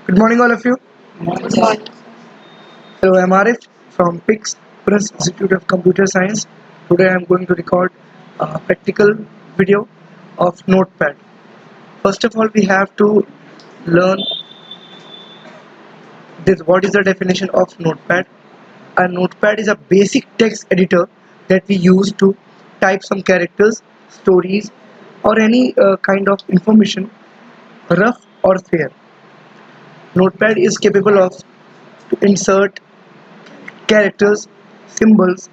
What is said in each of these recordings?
Good morning, all of you. Hello, I'm Arif from PIX Press Institute of Computer Science. Today I'm going to record a practical video of Notepad. First of all, we have to learn this. What is the definition of Notepad? A Notepad is a basic text editor that we use to type some characters, stories, or any kind of information, rough or fair. Notepad is capable of to insert characters, symbols,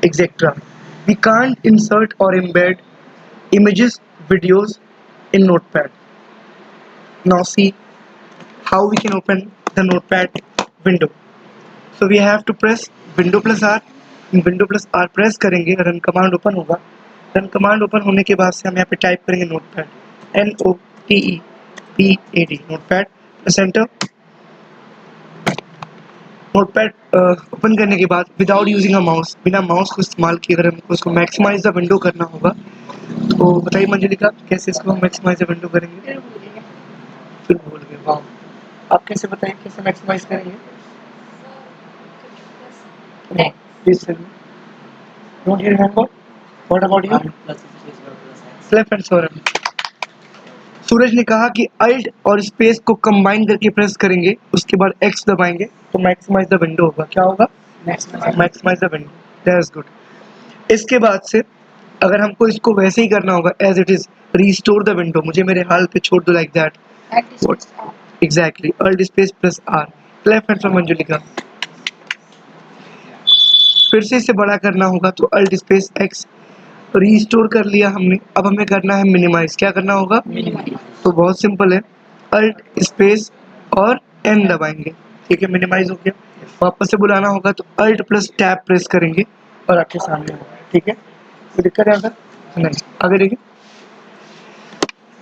etc. We can't insert or embed images, videos in Notepad. Now see how we can open the Notepad window. So we have to press Window plus R. Window plus R press करेंगे, run command open होगा. Run command open होने के बाद से हम यहाँ पे type करेंगे notepad, NOTEPAD, notepad. Press enter. Notepad open करने के बाद विदाउट यूजिंग अ माउस, बिना माउस को इस्तेमाल किए अगर हमको उसको मैक्सिमाइज द विंडो करना होगा तो बताइए मंजलिका कैसे इसको हम मैक्सिमाइज द विंडो करेंगे. फिर भूल गए. वाह, आप कैसे बताइए कैसे मैक्सिमाइज करेंगे? Please tell me. Don't you remember? What about you? Left and सोरन. सूरज ने कहा कि अल्ट और स्पेस को कंबाइन करके प्रेस करेंगे, उसके बाद एक्स दबाएंगे तो मैक्सिमाइज द विंडो होगा. क्या होगा? Maximise the window. That's good. इसके बाद से अगर हमको इसको वैसे ही करना होगा as it is, restore the window, मुझे मेरे हाल पे छोड़ दो like that. Exactly, alt space plus R. Left hand from Manjulika. फिर से इसे बड़ा करना होगा तो अल्ट स्पेस एक्स. रीस्टोर कर लिया हमने, अब हमें करना है मिनिमाइज. क्या करना होगा? तो बहुत सिंपल है, अल्ट स्पेस और एन दबाएंगे. ठीक है, मिनिमाइज हो गया. वापस से बुलाना होगा तो अल्ट प्लस टैब प्रेस करेंगे और आपके सामने होगा. ठीक है, कोई दिक्कत है? अगर नहीं, आगे देखिए.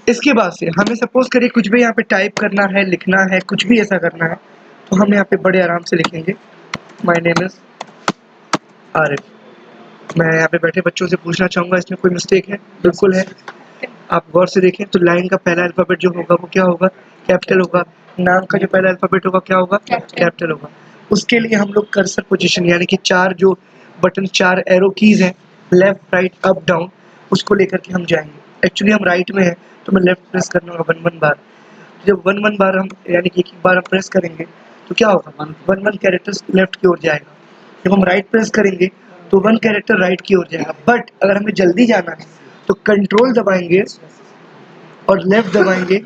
इसके बाद से हमें सपोज करिए कुछ भी यहाँ पे टाइप करना है, लिखना है, कुछ भी ऐसा करना है तो हम यहाँ पे बड़े आराम से लिखेंगे माय नेम इज आरिफ. मैं यहाँ पे बैठे बच्चों से पूछना चाहूँगा इसमें कोई मिस्टेक है? बिल्कुल है. आप गौर से देखें तो लाइन का पहला अल्फाबेट जो होगा वो क्या होगा? कैपिटल होगा. नाम का जो पहला अल्फाबेट होगा क्या होगा? कैपिटल होगा. उसके लिए हम लोग कर्सर पोजीशन यानी कि चार जो बटन, चार एरो कीज हैं, लेफ्ट राइट अप डाउन, उसको लेकर के हम जाएंगे. एक्चुअली हम राइट में हैं तो मैं लेफ्ट प्रेस करना होगा 1 बार. जब 1 बार हम यानी कि एक बार हम प्रेस करेंगे तो क्या होगा? 1 कैरेक्टर्स लेफ्ट की ओर जाएगा. जब हम राइट प्रेस करेंगे तो 1 कैरेक्टर राइट की ओर जाएगा. बट अगर हमें जल्दी जाना है तो कंट्रोल दबाएंगे और लेफ्ट दबाएंगे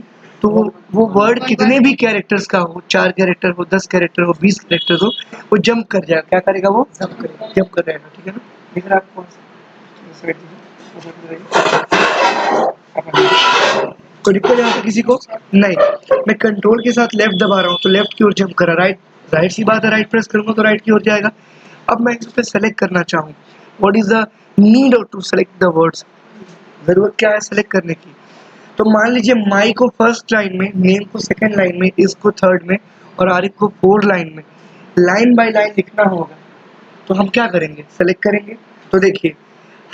तो वो वर्ड कितने भी कैरेक्टर्स का हो, 4 कैरेक्टर हो, 10 कैरेक्टर हो, 20 कैरेक्टर हो, वो जंप कर जाएगा. क्या करेगा? वो जंप कर जाएगा. ठीक है ना? दिख रहा है आपको? कोई दिक्कत यहाँ पे किसी को? नहीं. मैं कंट्रोल के साथ लेफ्ट दबा रहा हूँ तो लेफ्ट की ओर जंप कर रहा है. राइट सी बात है, राइट प्रेस करूंगा तो राइट की ओर जाएगा. अब मैं इस पे सेलेक्ट करना चाहूँ, what is the need to select the words? जरूरत क्या है सेलेक्ट करने की? तो मान लीजिए माई को फर्स्ट लाइन में, नेम को सेकंड लाइन में, इसको थर्ड में और आरिफ को 4 लाइन में, लाइन बाय लाइन लिखना होगा. तो हम क्या करेंगे? सेलेक्ट करेंगे. तो देखिए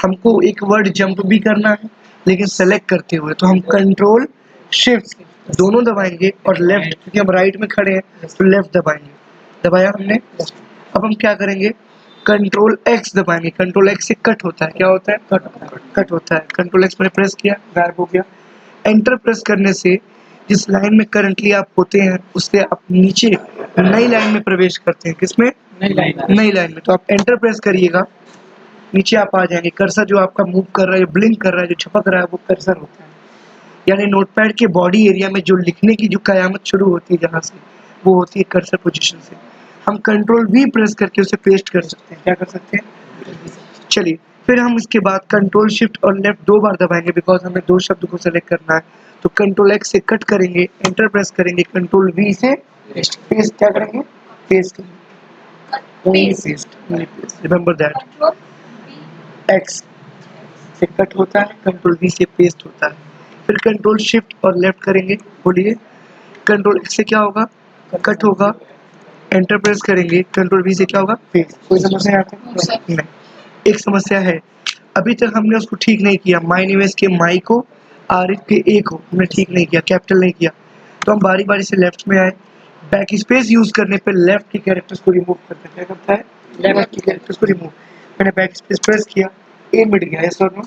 हमको एक वर्ड जंप भी करना है लेकिन सेलेक्ट करते हुए, तो हम कंट्रोल शिफ्ट दोनों दबाएंगे और लेफ्ट, क्योंकि हम राइट में खड़े हैं तो लेफ्ट दबाएंगे. दबाया हमने. अब हम क्या करेंगे? कंट्रोल एक्स दबाएंगे. कंट्रोल एक्स से कट होता है. क्या होता है? कट होता है. कंट्रोल एक्स मैंने प्रेस किया, गायब हो गया. एंटर प्रेस करने से जिस लाइन में करंटली आप होते हैं उससे आप नीचे नई लाइन में प्रवेश करते हैं. किसमें? नई लाइन में. तो आप एंटर प्रेस करिएगा, नीचे आप आ जाएंगे. कर्सर जो आपका मूव कर रहा है, जो ब्लिंक कर रहा है, जो छपक रहा है, वो कर्सर होता है. यानी नोटपैड के बॉडी एरिया में जो लिखने की जो कयामत शुरू होती है जहाँ से, वो होती है कर्सर पोजीशन से. हम कंट्रोल वी प्रेस करके उसे पेस्ट कर सकते हैं. क्या कर सकते हैं? चलिए, फिर हम इसके बाद कंट्रोल शिफ्ट और लेफ्ट 2 बार दबाएंगे बिकॉज हमें 2 शब्द को सेलेक्ट करना है. तो कंट्रोल एक्स से कट करेंगे, एंटर प्रेस करेंगे, कंट्रोल वी से पेस्ट. क्या करेंगे? पेस्ट. Remember that. एक्स से कट होता है, कंट्रोल वी से पेस्ट होता है. फिर कंट्रोल शिफ्ट और लेफ्ट करेंगे. बोलिए. कंट्रोल एक्स से क्या होगा? कट होगा. एंटर प्रेस करेंगे, कंट्रोल वी से क्या होगा? पेस्ट. कोई समस्या यहाँ पे? नहीं. एक समस्या है, अभी तक हमने उसको ठीक नहीं किया. माय नेम इज के माई को, आरिफ के ए को हमने ठीक नहीं किया, कैपिटल नहीं किया. तो तो हम बारी बारी से लेफ्ट में आए, बैक स्पेस यूज करने पे लेफ्ट के कैरेक्टर्स को रिमूव करता है। क्या करता है? लेफ्ट के कैरेक्टर्स को रिमूव। मैंने बैक स्पेस प्रेस किया, ए मिट गया, यस और नो।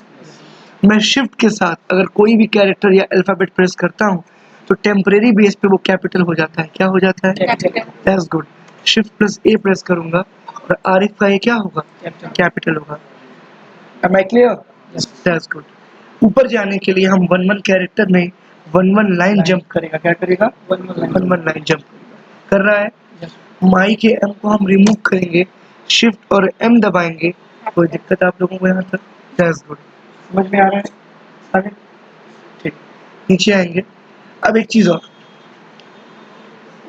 मैं शिफ्ट के साथ अगर कोई भी कैरेक्टर या अल्फाबेट प्रेस करता हूँ तो टेम्परेरी बेस पे वो कैपिटल हो जाता है। क्या हो जाता है? That's good. Shift plus A press करूंगा और आरिफ का ये क्या होगा? कैपिटल होगा। Am I clear? That's good. ऊपर जाने के लिए हम वन वन कैरेक्टर नहीं, वन वन लाइन जंप करेगा। क्या करेगा? वन वन लाइन जंप कर रहा है। माई के एम को हम रिमूव करेंगे, शिफ्ट और एम दबाएंगे। कोई दिक्कत आप लोगों को यहाँ तक? That's good. समझ में आ रहा है? आगे ठीक, नीचे आएंगे। अब एक चीज और,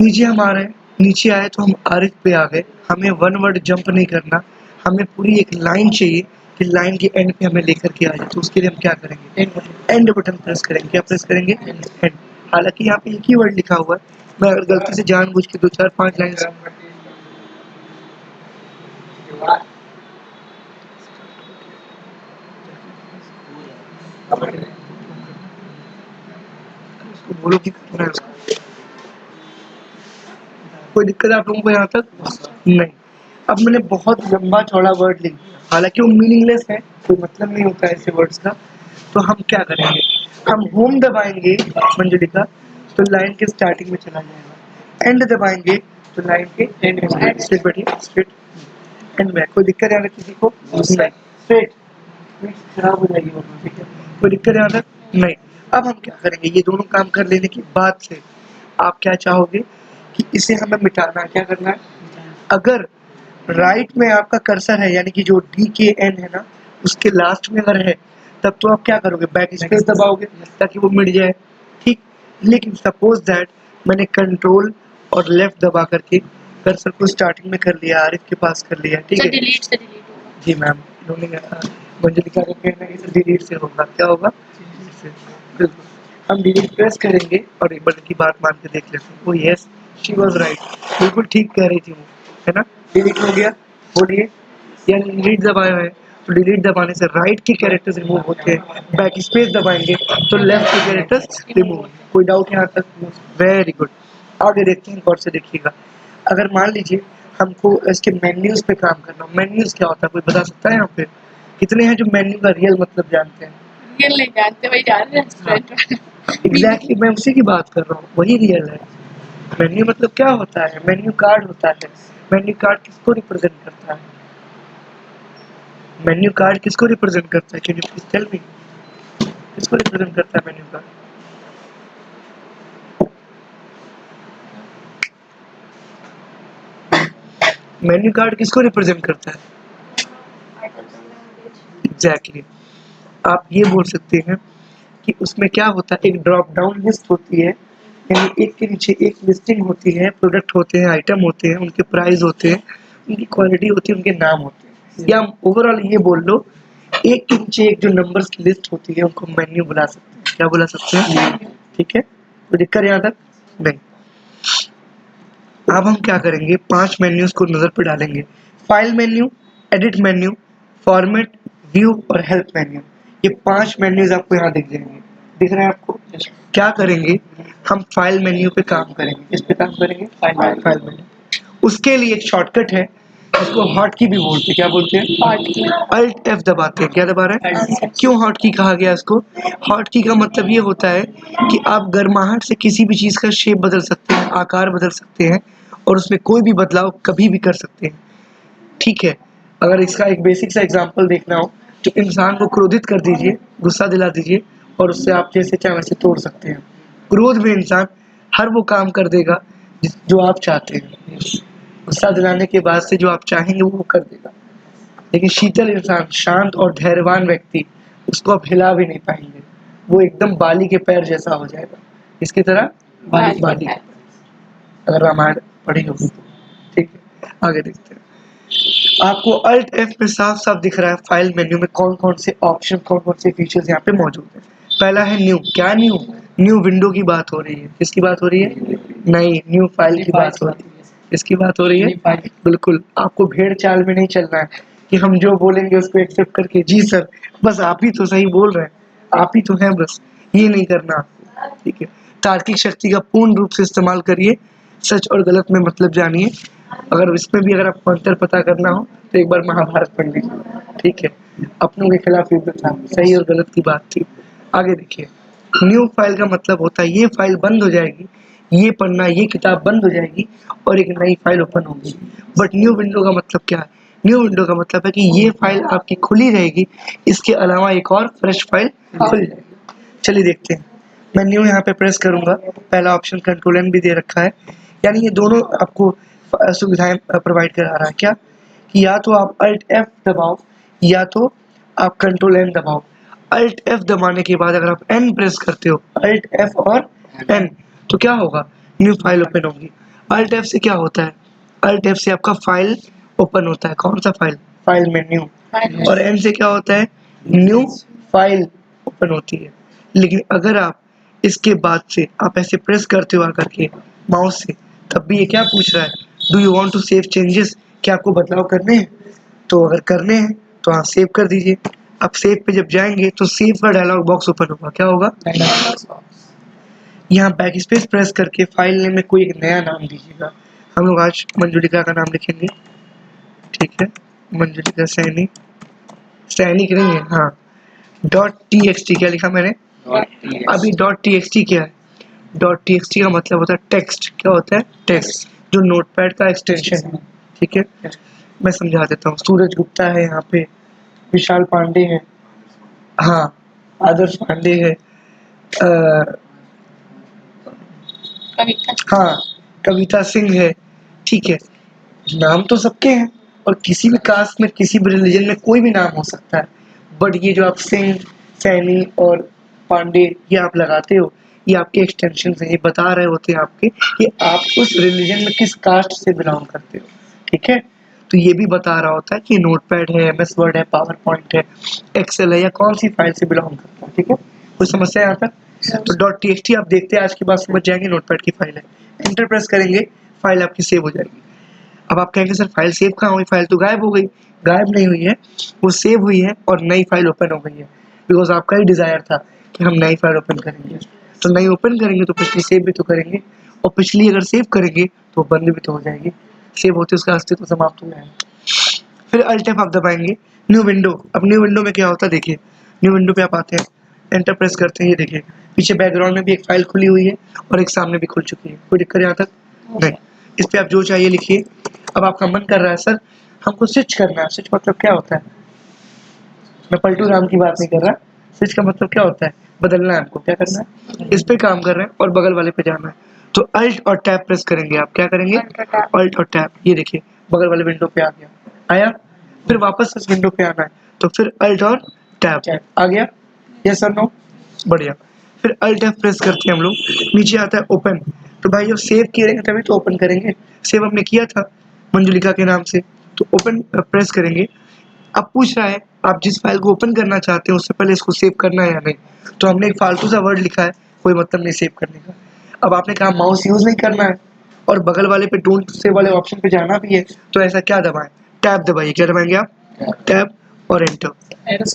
नीचे हम आ रहे हैं, नीचे आए तो हम आरिफ पे आ गए। हमें वन वर्ड जंप नहीं करना, हमें पूरी एक लाइन चाहिए कि लाइन के एंड पे हमें लेकर के आ जाए। तो उसके लिए हम क्या करेंगे? एंड बटन प्रेस करेंगे। क्या प्रेस करेंगे? एंड। हालांकि यहाँ पे एक ही वर्ड लिखा हुआ है, मैं अगर गलती से जानबूझ के 2 4 5 लाइन बोलो कि करना है उसको। कोई दिक्कत है आप लोगों को यहाँ तक? नहीं। अब मैंने बहुत लंबा चौड़ा वर्ड लिख दिया, हालांकि वो मीनिंगलेस है, कोई मतलब नहीं होता है ऐसे वर्ड्स का। तो हम क्या करेंगे? हम होम दबाएंगे मंजलिका तो लाइन के स्टार्टिंग में चला जाएगा, एंड दबाएंगे तो लाइन के एंड में जाएगा। स्ट्रेट बढ़िए, स्ट्रेट एंड बैक। कोई दिक्कत यहाँ तक किसी को? नहीं। स्ट्रेट खराब हो जाएगी वरना, ठीक है? कोई दिक्कत यहाँ तक? नहीं। अब हम क्या करेंगे? ये दोनों काम कर लेने के बाद से आप क्या चाहोगे कि इसे हमें मिटाना है। क्या करना है? अगर राइट में आपका कर्सर है, यानी कि जो डी के एन है ना, उसके लास्ट में अगर है, तब तो आप क्या करोगे? बैक स्पेस दबाओगे ताकि वो मिट जाए, ठीक। लेकिन सपोज दैट मैंने कंट्रोल और लेफ्ट दबा करके कर्सर को स्टार्टिंग में कर लिया, आरिफ के पास कर लिया, ठीक है? डिलीट से डिलीट जी मैम, मंजलिका को कहना है कि डिलीट से होगा। क्या होगा? डिलीट से। बिल्कुल। हम डिलीट प्रेस करेंगे और एक बार की बात मान के देख लेते हैं। ओ यस, शी वाज राइट, बिल्कुल ठीक कह रही थी वो, है ना? डिलीट हो गया। बोलिए, या डिलीट दबाया है तो डिलीट दबाने से राइट के कैरेक्टर्स रिमूव होते हैं, बैक स्पेस दबाएंगे तो लेफ्ट के कैरेक्टर्स रिमूव। कोई डाउट यहाँ तक? Very good. आगे देखते हैं, गौर से देखिएगा। अगर मान लीजिए हमको इसके मेन्यूज पे काम करना, मेन्यूज क्या होता है कोई बता सकता है यहाँ पे? कितने हैं जो मेन्यू का रियल मतलब जानते हैं? रियल नहीं जानते, वही जान रहे रेस्टोरेंट वाले। एग्जैक्टली, मैं उसी की बात कर रहा हूँ, वही रियल है। मेन्यू मतलब क्या होता है? मेन्यू कार्ड होता है। मेन्यू कार्ड किसको रिप्रेजेंट करता है? मेन्यू कार्ड किसको रिप्रेजेंट करता है? Can you please tell me, किसको रिप्रेजेंट करता है मेन्यू कार्ड? मेन्यू कार्ड किसको रिप्रेजेंट करता है? एग्जैक्टली। आप ये बोल सकते हैं कि उसमें क्या होता है, एक ड्रॉप डाउन लिस्ट होती है, यानी एक के नीचे एक लिस्टिंग होती है, प्रोडक्ट होते हैं, आइटम होते हैं, उनके प्राइस होते हैं, उनकी क्वालिटी होती है, उनके नाम होते हैं। या ओवरऑल ये बोल लो, एक के नीचे एक जो नंबर्स की लिस्ट होती है उनको मेन्यू बुला सकते हैं। क्या बुला सकते हैं? ठीक है, तो दिक्कत यहाँ तक? नहीं। अब हम क्या करेंगे? 5 मेन्यूज को नजर पे डालेंगे। File menu, edit menu, format, view और हेल्प मेन्यू। ये 5 मेन्यूज आपको यहाँ दिख जाएंगे। दिख रहे हैं आपको? क्या करेंगे? हम फाइल मेन्यू पे काम करेंगे। किस पे काम करेंगे? File menu. उसके लिए एक शॉर्टकट है, इसको हॉट की भी बोलते हैं। क्या बोलते हैं? अल्ट एफ दबाते हैं। क्या दबा रहे हैं? क्यों हॉट की कहा गया इसको? हॉट की का मतलब ये होता है कि आप गर्माहट से किसी भी चीज का शेप बदल सकते हैं, आकार बदल सकते हैं और उसमें कोई भी बदलाव कभी भी कर सकते हैं, ठीक है? अगर इसका एक बेसिक सा एग्जांपल देखना हो तो इंसान को क्रोधित कर दीजिए, गुस्सा दिला दीजिए और उससे आप जैसे चाहे वैसे तोड़ सकते हैं। क्रोध में इंसान हर वो काम कर देगा जो आप चाहते हैं, गुस्सा दिलाने के बाद से जो आप चाहेंगे वो कर देगा। लेकिन शीतल इंसान, शांत और धैर्यवान व्यक्ति, उसको आप हिला भी नहीं पाएंगे, वो एकदम बाली के पैर जैसा हो जाएगा। इसकी तरह बाली, अगर रामायण पढ़ी होगी तो, ठीक है? आगे देखते हैं। आपको अल्ट एफ में साफ साफ दिख रहा है फाइल मेन्यू में कौन कौन से ऑप्शन, कौन कौन से फीचर्स यहाँ पे मौजूद है। पहला है न्यू। क्या न्यू? न्यू विंडो की बात हो रही है। किसकी बात हो रही है? नहीं, न्यू फाइल की बात हो रही है। किसकी बात हो रही है? बिल्कुल। आपको भेड़ चाल में नहीं चलना है कि हम जो बोलेंगे उसको एक्सेप्ट करके जी सर बस आप ही तो सही बोल रहे हैं, आप ही तो हैं, बस ये नहीं करना। ठीक है। तार्किक शक्ति का पूर्ण रूप से इस्तेमाल करिए, सच और गलत में मतलब जानिए। अगर इसमें भी अगर आपको अंतर पता करना हो तो एक बार महाभारत पढ़ लीजिए, ठीक है। अपनों के खिलाफ युद्ध था, सही और गलत की बात थी। आगे देखिए, न्यू फाइल का मतलब होता है ये फाइल बंद हो जाएगी, ये पन्ना ये किताब बंद हो जाएगी और एक नई फाइल ओपन होगी। बट न्यू विंडो का मतलब क्या है? न्यू विंडो का मतलब है कि ये फाइल आपकी खुली रहेगी, इसके अलावा एक और फ्रेश फाइल खुल जाएगी। चलिए देखते हैं। मैं न्यू यहाँ पे प्रेस करूंगा, पहला ऑप्शन कंट्रोल एन भी दे रखा है, यानी ये दोनों आपको सुविधाएं प्रोवाइड करा रहा है। क्या कि या तो आप अल्ट एफ दबाओ या तो आप कंट्रोल एन दबाओ। अल्ट एफ दबाने के बाद अगर आप एन प्रेस करते हो, अल्ट एफ और एन, तो क्या होगा? न्यू फाइल ओपन होगी। अल्ट एफ से क्या होता है? अल्ट एफ से आपका फाइल ओपन होता है। कौन सा फाइल? File menu. और एन से क्या होता है? न्यू फाइल ओपन होती है। लेकिन अगर आप इसके बाद से आप ऐसे प्रेस करते हो आकर के माउस से, तब भी ये क्या पूछ रहा है? Do you want to save changes? क्या आपको बदलाव करने हैं? तो अगर करने हैं तो हाँ सेव कर दीजिए। अब सेव पे जब जाएंगे तो सेव का डायलॉग बॉक्स ओपन होगा। क्या होगा? यहाँ बैक स्पेस प्रेस करके फाइल नेम में कोई एक नया नाम दीजिएगा। हम लोग आज मंजुलिका का नाम लिखेंगे, ठीक है। मंजुलिका सैनी, सैनिक नहीं है, हाँ। .txt क्या लिखा मैंने? अभी .txt क्या है? .txt का मतलब होता है टेक्स्ट। क्या होता है? टेक्स्ट, जो नोटपैड का एक्सटेंशन है, ठीक है। मैं समझा देता हूँ। सूरज गुप्ता है यहाँ पे, विशाल पांडे है, हाँ, आदर्श पांडे है, हाँ, कविता सिंह है, ठीक है। नाम तो सबके हैं और किसी भी कास्ट में किसी भी रिलीजन में कोई भी नाम हो सकता है। बट ये जो आप सिंह, सैनी और पांडे ये आप लगाते हो, ये आपके एक्सटेंशन से ये बता रहे होते हैं आपके कि आप उस रिलीजन में किस कास्ट से बिलोंग करते हो, ठीक है। तो ये भी बता रहा होता है कि नोटपैड है, एमएस वर्ड है, पावर पॉइंट है, एक्सेल है, या कौन सी फाइल से बिलोंग करता है, ठीक है। कोई समस्या यहाँ तक? तो .txt आप देखते हैं आज के बाद समझ जाएंगे नोटपैड की फाइल है। एंटर प्रेस करेंगे, फाइल आपकी सेव हो जाएगी। अब आप कहेंगे सर फाइल सेव कहाँ हुई? फाइल तो गायब हो गई। गायब नहीं हुई है, वो सेव हुई है और नई फाइल ओपन हो गई है। बिकॉज आपका ही डिजायर था कि हम नई फाइल ओपन करेंगे, तो नई ओपन करेंगे तो पिछली सेव भी तो करेंगे, और पिछली अगर सेव करेंगे तो बंद भी तो हो जाएगी। सेव होते उसका अस्तित्व समाप्त हो जाएगा। फिर अल्ट एफ आप दबाएंगे, न्यू विंडो। अब न्यू विंडो में क्या होता है देखिए, न्यू विंडो पे आप आते हैं, एंटर प्रेस करते हैं, ये देखिए पीछे बैकग्राउंड में भी एक फाइल खुली हुई है और एक सामने भी खुल चुकी है। कोई दिक्कत यहाँ तक? नहीं। इस पे आप जो चाहिए लिखिए। अब आपका मन कर रहा है सर हमको स्विच करना है। स्विच मतलब क्या होता है? मैं पलटू राम की बात नहीं कर रहा। स्विच का मतलब क्या होता है? बदलना है हमको। क्या करना है? इस पे काम कर रहे हैं और बगल वाले पे जाना है, तो अल्ट और टैब प्रेस करेंगे। आप क्या करेंगे? अल्ट और टैब। ये देखिए बगल वाले विंडो पे आ गया, आया। फिर वापस इस विंडो पे आना है, तो फिर अल्ट और टैब आ गया। यस और नो? बढ़िया। फिर अल्ट एफ प्रेस करते हैं हम लोग, नीचे आता है ओपन। तो भाई जब सेव करेंगे तभी तो ओपन करेंगे। सेव हमने किया था मंजुलिका के नाम से, तो ओपन प्रेस करेंगे। अब पूछ रहा है आप जिस फाइल को ओपन करना चाहते हैं उससे पहले इसको सेव करना है या नहीं। तो हमने एक फालतू सा वर्ड लिखा है, कोई मतलब नहीं सेव करने का। अब आपने कहा माउस यूज नहीं करना है और बगल वाले पे डोंट सेव वाले ऑप्शन पे जाना भी है, तो ऐसा क्या दबाएं? टैब दबाइए। क्या दबाएंगे आप? टैब और एंटर।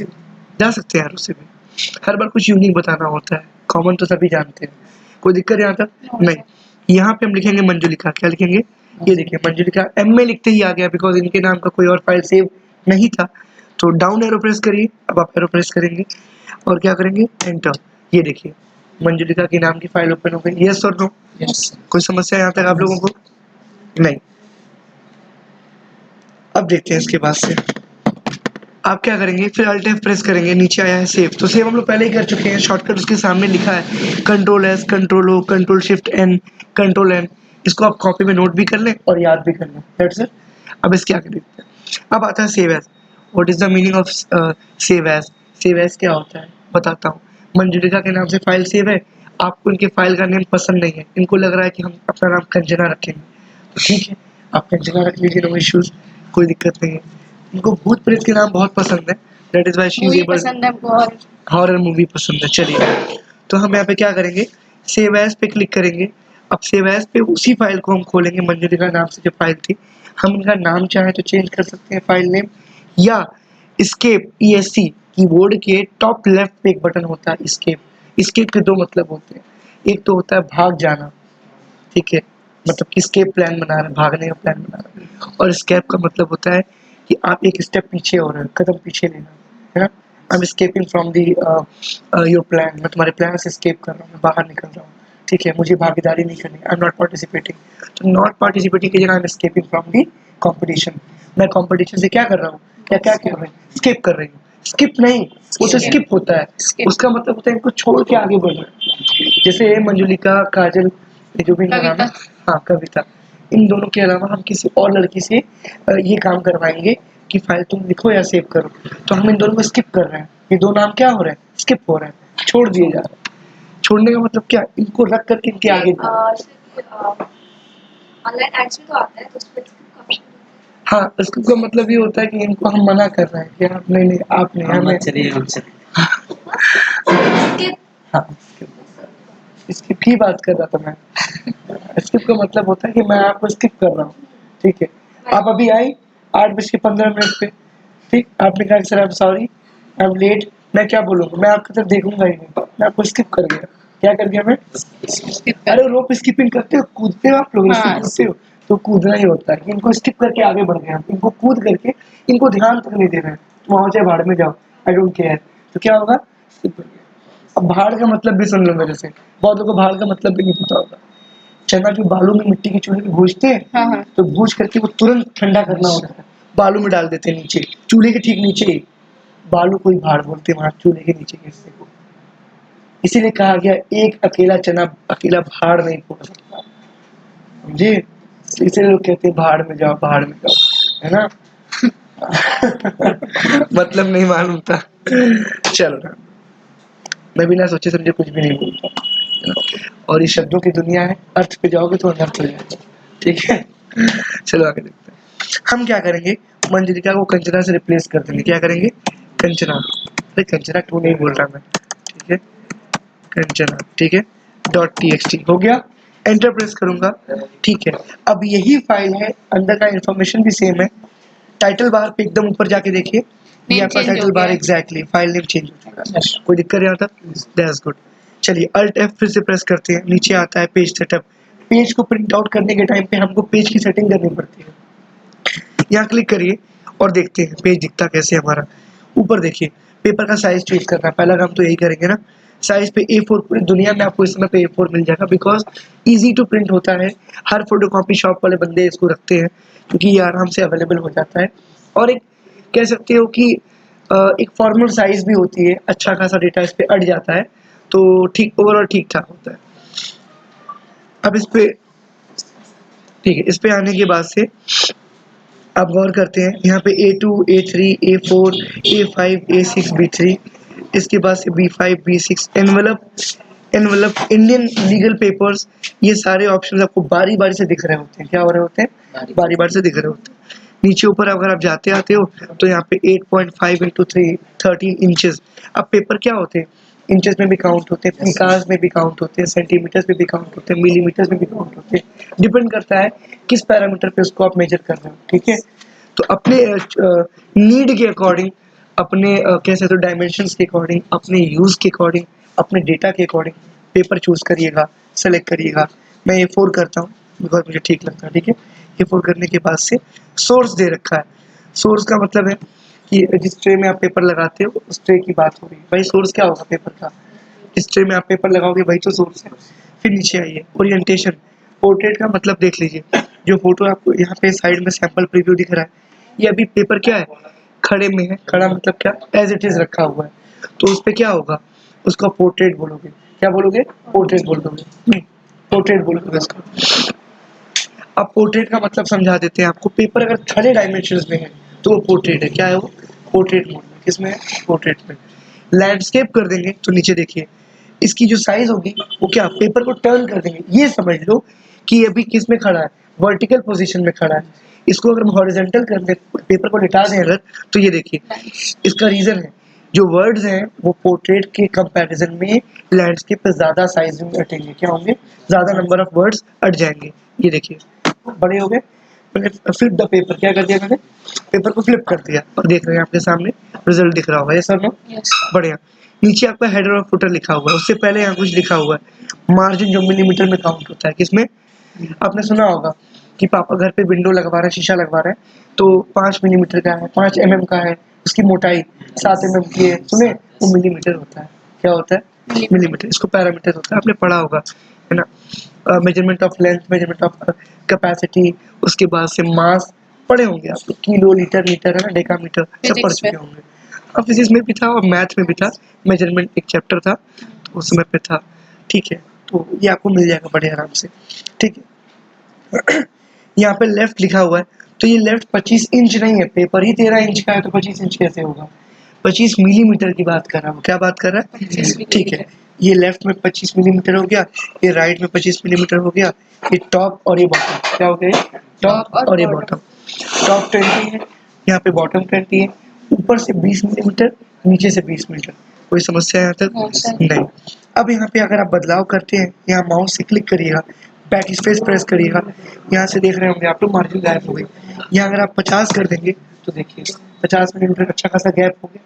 जा सकते हैं यार उससे भी, हर बार कुछ यूनिक बताना होता है, कॉमन तो सभी जानते हैं। कोई दिक्कत यहाँ तक? नहीं। यहाँ पे हम लिखेंगे मंजुलिका। क्या लिखेंगे? ये देखिए मंजुलिका एम में लिखते ही आ गया, बिकॉज इनके नाम का कोई और फाइल सेव नहीं था। तो डाउन एरो प्रेस करिए। अब आप एरो प्रेस करेंगे और क्या करेंगे? एंटर। ये देखिए मंजुलिका के नाम की फाइल ओपन हो गई। यस और नो? कोई समस्या यहाँ तक आप लोगों को? नहीं। अब देखते हैं इसके बाद से आप क्या करेंगे। फिर अल्ट एफ प्रेस करेंगे, नीचे आया है सेव। तो सेव हम लोग पहले ही कर चुके हैं, शॉर्टकट उसके सामने लिखा है control S, control O, control shift N, control N. इसको आप कॉपी में नोट भी कर लें और याद भी कर लें। That's it. अब इसके आगे देखते हैं। अब आता है save as. What is the meaning of save as? Save as क्या होता है बताता हूँ। मंजुलिका के नाम से फाइल सेव है, आपको इनके फाइल का नेम पसंद नहीं है, इनको लग रहा है कि हम अपना नाम कंजना रखेंगे, तो ठीक है आप कंजना रख लीजिए, नो इश्यूज, कोई दिक्कत नहीं है। इनको भूत प्रेत के नाम बहुत पसंद है, that is why she is able. पसंद है हमको, हॉरर मूवी पसंद है। चलिए तो हम यहाँ पे क्या करेंगे, सेव एज पे क्लिक करेंगे। अब सेव एज पे उसी फाइल को हम खोलेंगे, मंजुलिका नाम से जो फाइल थी। हम इनका नाम चाहे तो चेंज कर सकते हैं फाइल नेम, या एस्केप ESC कीबोर्ड के टॉप लेफ्ट पे एक बटन होता है एस्केप। एस्केप के दो मतलब होते हैं, एक तो होता है भाग जाना, ठीक है, मतलब कि स्केप प्लान बना रहे हैं, भागने का प्लान बना रहे हैं। और स्केप का मतलब होता है कि आप एक स्टेप पीछे हो रहे हो, कदम पीछे लेना, है ना। I am escaping from the your plan, मैं तुम्हारे प्लान से स्केप कर रहा हूँ, मैं बाहर निकल रहा हूँ, ठीक है, मुझे भागीदारी नहीं करनी, आई एम नॉट पार्टिसिपेटिंग। तो नॉट पार्टिसिपेटिंग की जगह I am escaping from the competition, मैं कॉम्पिटिशन से क्या कर रहा हूँ, क्या क्या कर रहे हैं, स्किप कर रही हूँ। स्किप नहीं, वो तो स्किप होता है, Skip. उसका मतलब होता है इनको छोड़ के आगे बढ़ना। जैसे मंजुलिका, काजल, ये जो भी इनका नाम है, कविता। हाँ कविता, इन दोनों के अलावा हम किसी और लड़की से ये काम करवाएंगे कि फाइल तुम लिखो या सेव करो, तो हम इन दोनों को स्किप कर रहे हैं, ये दो नाम क्या हो रहे हैं, स्किप हो रहे हैं, छोड़ दिए जा रहे हैं। छोड़ने का मतलब क्या, इनको रख करके इनके आगे ऑनलाइन एड्स में तो आता है तो उसमें हाँ, स्किप का मतलब ये होता है कि इनको हम मना कर रहे हैं कि आप नहीं नहीं, आप नहीं, हमें चलिए हमसे स्किप हाँ, स्किप की बात कर रहा था मैं। स्किप का मतलब होता है कि मैं आपको स्किप कर रहा हूँ, ठीक है। आप अभी आई 8:15 पे, ठीक, आपने कहा sir I am sorry, I am late, मैं क्या बोलूँगा, मैं आपकी तरफ देखूंगा ही नहीं, मैं आपको स्किप कर गया। क्या कर गया मैं? Skip अरे रोप स्किपिंग करते हो, कूदते हो आप लोग, हाँ। कूदते हो, तो कूदना ही होता है कि इनको स्किप करके आगे बढ़ गए हम, इनको कूद करके, इनको ध्यान तक नहीं दे रहे हैं, तुम वहाँ चाहे भाड़ में जाओ, आई डोंट केयर। तो क्या होगा, skip कर गया। अब भाड़ का मतलब भी सुन लो मेरे से, बहुत लोगों को भाड़ का मतलब भी नहीं पता होगा। चना जो बालू में मिट्टी की चूल्हे में भूजते हैं, हाँ हाँ। तो भूज करके वो तुरंत ठंडा करना होता है, बालू में डाल देते हैं नीचे, चूल्हे के ठीक नीचे ही, बालू को ही भाड़ बोलते हैं वहाँ चूल्हे के नीचे के हिस्से को। इसीलिए कहा गया एक अकेला चना अकेला भाड़ नहीं फोड़ सकता, समझे। इसलिए लोग कहते हैं भाड़ में जाओ, भाड़ में जाओ, है ना। मतलब नहीं मालूम था, चलो ना, मैं बिना सोचे समझे कुछ भी नहीं बोलता, और ये शब्दों की दुनिया है, अर्थ पे जाओगे तो अनर्थ हो जाएगा, ठीक है। चलो आगे देखते हैं, हम क्या करेंगे, मंजलिका को कंचना से रिप्लेस कर देंगे, क्या करेंगे, कंचना, अरे कंचना क्यों नहीं बोल रहा मैं, ठीक है, कंचना, ठीक है, .txt हो गया, एंटर प्रेस करूंगा, ठीक है। अब यही फाइल है, अंदर का इंफॉर्मेशन भी सेम है, टाइटल बार पे एकदम ऊपर जाके देखिए, ये Name आपका change हो टाइटल बार गया है। एग्जैक्टली, फाइल नेम चेंज हो चुका है, कोई दिक्कत यहाँ तक, दैट्स गुड। चलिए अल्ट F फिर से प्रेस करते हैं, नीचे आता है पेज सेटअप, पेज को प्रिंट आउट करने के टाइम पे हमको पेज की सेटिंग करनी पड़ती है, यहाँ क्लिक करिए और देखते हैं पेज दिखता कैसे है हमारा। ऊपर देखिए, पेपर का साइज चूज करना है, पहला काम तो यही करेंगे ना, साइज पे A4, पूरी दुनिया में आपको इस समय पे A4 मिल जाएगा, बिकॉज इजी टू प्रिंट होता है, हर फोटोकॉपी शॉप वाले बंदे इसको रखते हैं, क्योंकि ये आराम से अवेलेबल हो जाता है, और एक कह सकते हो कि एक फॉर्मल साइज भी होती है, अच्छा खासा डेटा इस पे अट जाता है, तो ठीक, ओवरऑल ठीक ठाक होता है। अब इस पे, ठीक है, इस पे आने के बाद से आप गौर करते हैं, यहाँ पे A2, A3, A4, A5, A6, B3, इसके बाद से B5, B6, envelope, Indian legal papers, ये सारे ऑप्शन आपको बारी बारी से दिख रहे होते हैं, क्या हो रहे होते हैं, बारी बारी से दिख रहे होते हैं। नीचे ऊपर अगर आप जाते आते हो तो यहाँ पे 8.5 इंटू 3 13 इंचेस। अब पेपर क्या होते हैं, इंचेस में भी काउंट होते हैं, निकास में भी काउंट होते हैं, सेंटीमीटर्स में भी काउंट होते हैं, मिलीमीटर्स में भी काउंट होते हैं, डिपेंड करता है किस पैरामीटर पे उसको आप मेजर कर रहे हो, ठीक है। तो अपने नीड के अकॉर्डिंग, अपने कह सकते हो डायमेंशंस के अकॉर्डिंग, अपने यूज़ के अकॉर्डिंग, अपने डेटा के अकॉर्डिंग पेपर चूज करिएगा, सेलेक्ट करिएगा। मैं A4 करता हूँ बिकॉज मुझे ठीक लगता है, ठीक है। A4 करने के बाद से सोर्स दे रखा है, सोर्स का मतलब है कि जिस ट्रे में आप पेपर लगाते हो उस ट्रे की बात हो रही है, भाई सोर्स क्या होगा पेपर का, इस ट्रे में आप पेपर लगाओगे वही तो सोर्स है। फिर नीचे आइए, ओरिएंटेशन, पोर्ट्रेट का मतलब देख लीजिए, जो फोटो आपको यहाँ पे साइड में सैंपल प्रीव्यू दिख रहा है, ये अभी पेपर क्या है, खड़े में है, खड़ा मतलब क्या, एज इट इज रखा हुआ है, तो उस पर क्या होगा, उसका पोर्ट्रेट बोलोगे, क्या बोलोगे, पोर्ट्रेट बोल दोगे, पोर्ट्रेट बोलोगे उसका। अब पोर्ट्रेट का मतलब समझा देते हैं आपको, पेपर अगर खड़े डायमेंशंस में है तो वो पोर्ट्रेट है, क्या है वो, पोर्ट्रेट मोड में, किसमें है, पोर्ट्रेट में। लैंडस्केप कर देंगे तो नीचे देखिए, इसकी जो साइज होगी वो क्या, पेपर को टर्न कर देंगे, ये समझ लो कि अभी किस में खड़ा है, वर्टिकल पोजीशन में खड़ा है। इसको अगर हम हॉरिजॉन्टल कर दें, पेपर को लिटा दें अगर, तो ये देखिए, इसका रीजन है, जो वर्ड्स हैं वो पोर्ट्रेट के कंपैरिजन में लैंडस्केप पे ज्यादा साइज में अटेंगे, क्या होंगे, ज्यादा नंबर ऑफ वर्ड्स अट जाएंगे, ये देखिए बड़े हो गए। मैंने फ्लिप द पेपर, क्या कर दिया मैंने, पेपर को फ्लिप कर दिया, और देख रहे हैं आपके सामने रिजल्ट दिख रहा होगा, ये सर नो, Yes. बढ़िया। नीचे आपका हेडर और फुटर लिखा हुआ है, उससे पहले यहाँ कुछ लिखा हुआ है मार्जिन, जो मिलीमीटर में काउंट होता है। किसमें? आपने सुना होगा कि पापा घर पे विंडो लगवा रहे हैं, शीशा लगवा रहे हैं, तो 5 मिलीमीटर का है, 5 mm का है, उसकी मोटाई 7 mm की है, सुने? वो मिलीमीटर होता है। क्या होता है? मिलीमीटर। इसको पैरामीटर होता है, आपने पढ़ा होगा, है ना? Measurement of length, measurement of capacity, उसके बाद से मास पढ़े होंगे आप लोग, किलो, लीटर, मीटर, है ना, डेकामीटर, सब पढ़ चुके होंगे। अब फिजिक्स में भी था और मैथ में भी था, मेजरमेंट एक चैप्टर था, तो उस समय पे था। ठीक है, तो ये आपको मिल जाएगा बड़े आराम से। ठीक है। यहाँ पे लेफ्ट लिखा हुआ है, तो ये लेफ्ट 25 इंच नहीं है, पेपर ही 13 इंच का है, तो 25 इंच कैसे होगा? 25 मिलीमीटर की बात कर रहा हूँ। क्या बात कर रहा है? ठीक है, ये लेफ्ट में 25 मिलीमीटर हो गया, ये राइट में 25 मिलीमीटर हो गया, ये टॉप और ये बॉटम। क्या हो गया? टॉप और ये बॉटम। टॉप 20 है, यहाँ पे बॉटम 20 है, ऊपर से 20 मिलीमीटर, नीचे से 20 मीटर। कोई समस्या यहाँ तक? नहीं। अब यहाँ पे अगर आप बदलाव करते हैं, यहाँ माउस से क्लिक करिएगा, बैक स्पेस प्रेस करिएगा, यहाँ से देख रहे होंगे आप लोग मार्जिन गायब हो गई। यहाँ अगर आप 50 कर देंगे तो देखिए 50 मिलीमीटर अच्छा खासा गैप हो गया।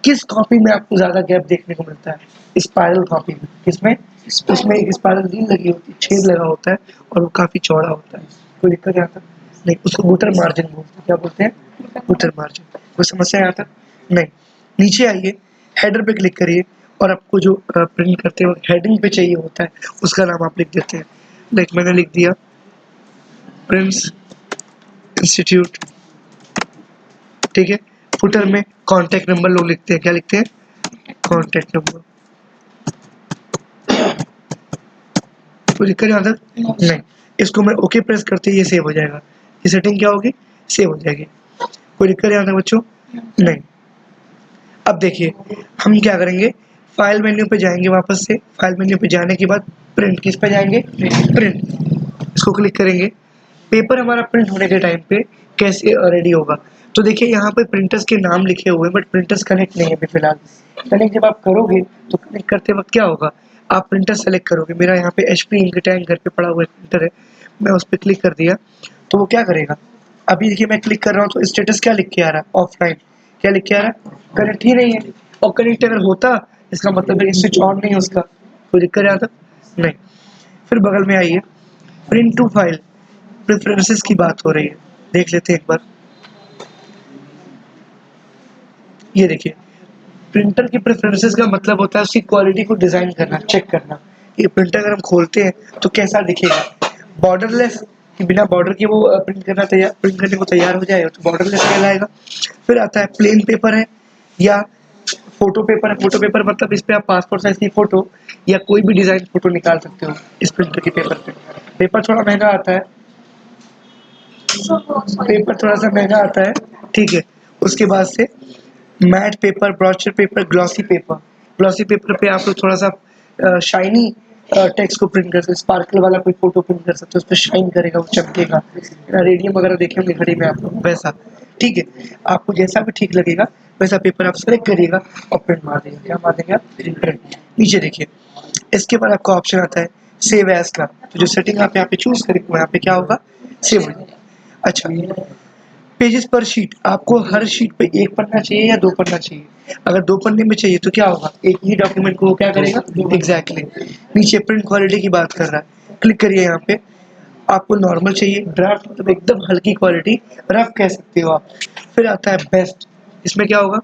किस कॉपी में आपको ज्यादा गैप देखने को मिलता है? स्पाइरल कॉपी में। किसमें? उसमें एक स्पाइरल रील लगी होती है, छेद लगा होता है और वो काफी चौड़ा होता है। कोई दिक्कत यहाँ तक? नहीं। उसको गुटर मार्जिन बोलते हैं। क्या बोलते हैं? गुटर मार्जिन। कोई समस्या यहाँ तक? नहीं। नीचे आइए, हेडर पे क्लिक करिए और आपको जो प्रिंट करते वक्त हेडिंग पे चाहिए होता है उसका नाम आप लिख देते हैं। लाइक मैंने लिख दिया प्रिंस इंस्टीट्यूट। ठीक है। फुटर में कॉन्टैक्ट नंबर लोग लिखते हैं। क्या लिखते हैं? Contact number. कोई दिक्कत यहाँ तक? नहीं। इसको मैं ओके प्रेस करते ही ये सेव हो जाएगा। ये सेटिंग क्या होगी? सेव हो जाएगी। कोई दिक्कत यहाँ तक बच्चों? नहीं। अब देखिए हम क्या करेंगे, फाइल मेन्यू पे जाएंगे, वापस से फाइल मेन्यू पे जाने के बाद प्रिंट, किस पे जाएंगे? प्रिंट। इसको क्लिक करेंगे। पेपर हमारा प्रिंट होने के टाइम पे कैसे रेडी होगा? तो देखिए यहाँ पे प्रिंटर्स के नाम लिखे हुए हैं, बट प्रिंटर्स कनेक्ट नहीं है अभी फिलहाल। कनेक्ट जब आप करोगे तो कनेक्ट करते वक्त क्या होगा, आप प्रिंटर सेलेक्ट करोगे। मेरा यहाँ पे HP इंकटैंक घर पे पड़ा हुआ प्रिंटर है, मैं उस पर क्लिक कर दिया तो वो क्या करेगा? अभी देखिए मैं क्लिक कर रहा हूँ तो स्टेटस क्या लिख के आ रहा है? ऑफलाइन। क्या लिख के आ रहा है? कनेक्ट ही नहीं है। और कनेक्ट अगर होता इसका मतलब है स्विच ऑन नहीं है उसका। कोई दिक्कत आता? नहीं। फिर बगल में आइए, प्रिंट टू फाइल, प्रेफरेंसेस की बात हो रही है, देख लेते हैं एक बार। ये देखिए प्रिंटर की प्रेफरेंसेस का मतलब होता है उसकी क्वालिटी को डिजाइन करना, चेक करना। ये प्रिंटर अगर हम खोलते हैं तो कैसा दिखेगा? बॉर्डरलेस, कि बिना बॉर्डर के वो प्रिंट करने को तैयार हो जाएगा तो बॉर्डरलेस कहलाएगा। फिर आता है प्लेन पेपर है या फोटो पेपर है। फोटो पेपर मतलब इस पे आप पासपोर्ट साइज की फोटो या कोई भी डिजाइन फोटो निकाल सकते हो इस प्रिंटर के पेपर पे। पेपर थोड़ा महंगा आता है, पेपर थोड़ा सा महंगा आता है। ठीक है। उसके बाद से matte paper, brochure paper, glossy paper. Glossy paper पे आप लोग थोड़ा सा शाइनी टेक्स्ट को प्रिंट कर सकते, स्पार्कल वाला कोई फोटो प्रिंट कर सकते हो, उस पर शाइन करेगा, वो चमकेगा। रेडियम वगैरह देखे होंगे घड़ी में आप लोग, वैसा। ठीक है। आपको जैसा भी ठीक लगेगा वैसा पेपर आप सेलेक्ट करिएगा और प्रिंट मार देगा। क्या मार देंगे आप? प्रिंट। नीचे देखिए इसके बाद आपका ऑप्शन आता है सेव एज का, तो जो सेटिंग आप यहाँ पे चूज करेंगे वो यहाँ पे क्या होगा? सेव हो जाएगा। अच्छा, पेजेस पर शीट, आपको हर शीट पे एक पन्ना चाहिए या दो पन्ना चाहिए? अगर दो पन्ने में चाहिए तो क्या होगा? एक ही डॉक्यूमेंट को वो क्या करेगा? एग्जैक्टली। नीचे प्रिंट क्वालिटी की बात कर रहा है, क्लिक करिए यहाँ पे। आपको नॉर्मल चाहिए, ड्राफ्ट मतलब एकदम हल्की क्वालिटी, रफ कह सकते हो आप। फिर आता है बेस्ट। इसमें क्या होगा?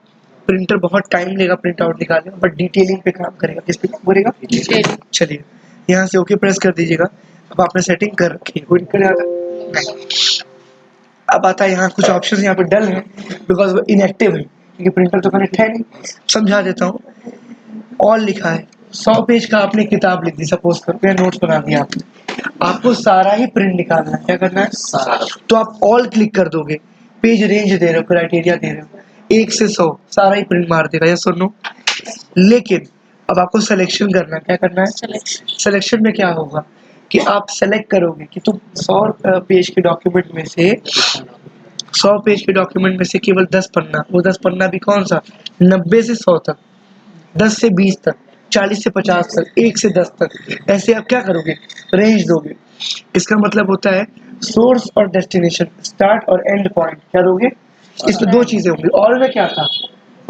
प्रिंटर बहुत टाइम लेगा प्रिंट आउट निकालने में, बट डिटेलिंग पे काम करेगा। किस पे काम करेगा? चलिए यहाँ से ओके प्रेस कर दीजिएगा। अब आपने सेटिंग कर रखी है, कोई दिक्कत नहीं। अब आता है यहाँ कुछ ऑप्शन यहाँ पे डल है बिकॉज वो इनएक्टिव है, क्योंकि प्रिंटर तो कनेक्ट है नहीं। समझा देता हूँ। ऑल लिखा है, 100 पेज का आपने किताब लिख दी, सपोज करते हैं नोट्स बना दिया आपने, आपको सारा ही प्रिंट निकालना है। क्या करना है? सारा। तो आप ऑल क्लिक कर दोगे, पेज रेंज दे रहे हो, क्राइटेरिया दे रहे हो 1 से 100, सारा ही प्रिंट मार देगा। यस और नो? लेकिन अब आपको सिलेक्शन करना है। क्या करना है? सिलेक्शन में क्या होगा कि आप सेलेक्ट करोगे कि तुम 100 पेज के डॉक्यूमेंट में से 100 पेज के डॉक्यूमेंट में से केवल 10 पन्ना, वो 10 पन्ना भी कौन सा? 90 से 100 तक, 10 से 20 तक, 40 से 50 तक, 1 से 10 तक, ऐसे आप क्या करोगे? रेंज दोगे। इसका मतलब होता है सोर्स और डेस्टिनेशन, स्टार्ट और एंड पॉइंट क्या दोगे? इसमें दो चीजें होंगी। ऑल में क्या था?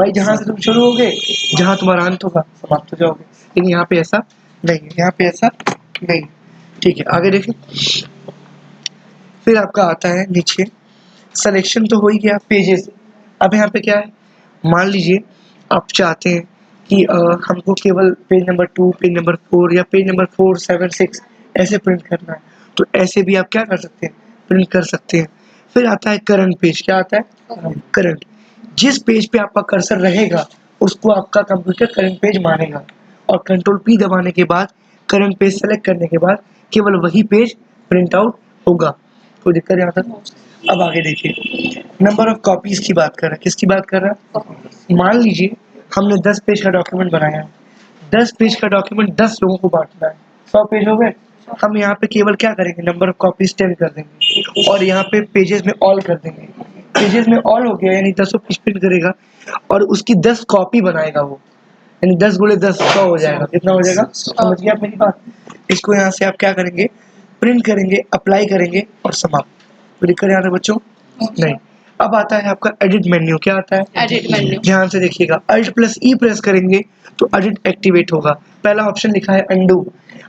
भाई जहाँ से तुम शुरू होगे, जहाँ तुम्हारा अंत होगा समाप्त हो जाओगे। लेकिन यहाँ पे ऐसा नहीं है, यहाँ पे ऐसा नहीं। ठीक है, आगे देखें। फिर आपका आता है नीचे, सिलेक्शन तो हो ही गया पेजेस। अब यहाँ पे क्या है, मान लीजिए आप चाहते हैं कि हमको केवल पेज नंबर 2, पेज नंबर 4 या पेज नंबर 4, 7, 6 ऐसे प्रिंट करना है, तो ऐसे भी आप क्या कर सकते हैं, प्रिंट कर सकते हैं। फिर आता है करंट पेज। क्या आता है, करंट। जिस पेज पे आपका कर्सर रहेगा उसको आपका कंप्यूटर करंट पेज मानेगा, और कंट्रोल पी दबाने के बाद करंट पेज सेलेक्ट करने के बाद केवल वही पेज प्रिंट आउट होगा। कोई दिक्कत यहाँ तक? अब आगे देखिए, नंबर ऑफ कॉपीज की बात कर रहा है। किसकी बात कर रहा है? मान लीजिए हमने 10 पेज का डॉक्यूमेंट बनाया है, 10 पेज का डॉक्यूमेंट 10 लोगों को बांटना है, 100 पेज हो गए। हम यहाँ पे केवल क्या करेंगे, नंबर ऑफ कॉपीज 10 कर देंगे, और यहाँ पे पेजेस में ऑल कर देंगे। पेजेस में ऑल हो गया, यानी 10 पेज प्रिंट करेगा और उसकी 10 कॉपी बनाएगा वो, यानी 10 गुणे 10 100 हो जाएगा। कितना हो जाएगा? समझ गया आप मेरी बात? इसको यहाँ से आप क्या करेंगे, प्रिंट करेंगे, अप्लाई करेंगे और समाप्त। तो दिक्कत यहाँ तक बच्चों? नहीं। अब आता है आपका एडिट मेन्यू। क्या आता है? Edit menu. ध्यान से देखिएगा, अल्ट प्लस ई प्रेस करेंगे तो एडिट एक्टिवेट होगा। पहला ऑप्शन लिखा है अंडू।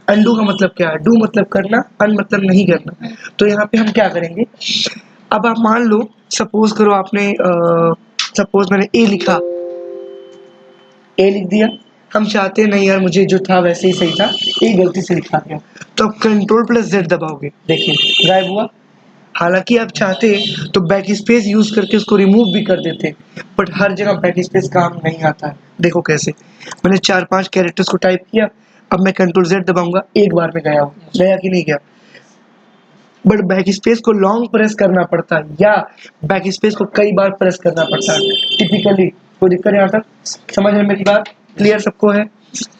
अंडू का मतलब क्या है? डू मतलब करना, अन मतलब नहीं करना। तो यहाँ पे हम क्या करेंगे, अब आप मान लो, सपोज करो आपने सपोज मैंने ए लिखा, ए लिख दिया। हम चाहते हैं नहीं यार, मुझे जो था वैसे ही सही था, ए गलती से लिखा गया, तो आप कंट्रोल प्लस जेड दबाओगे, देखिए गायब हुआ। हालांकि आप चाहते तो बैक स्पेस यूज करके उसको रिमूव भी कर देते, बट हर जगह बैक स्पेस काम नहीं आता है। देखो कैसे, मैंने 4-5 कैरेक्टर्स को टाइप किया, अब मैं कंट्रोल जेड दबाऊंगा, एक बार में गया, गया कि नहीं गया? बट बैक स्पेस को लॉन्ग प्रेस करना पड़ता है, या बैक स्पेस को कई बार प्रेस करना पड़ता है टिपिकली। कोई दिक्कत यहाँ तक? समझ रहे मेरी बात? क्लियर सबको है?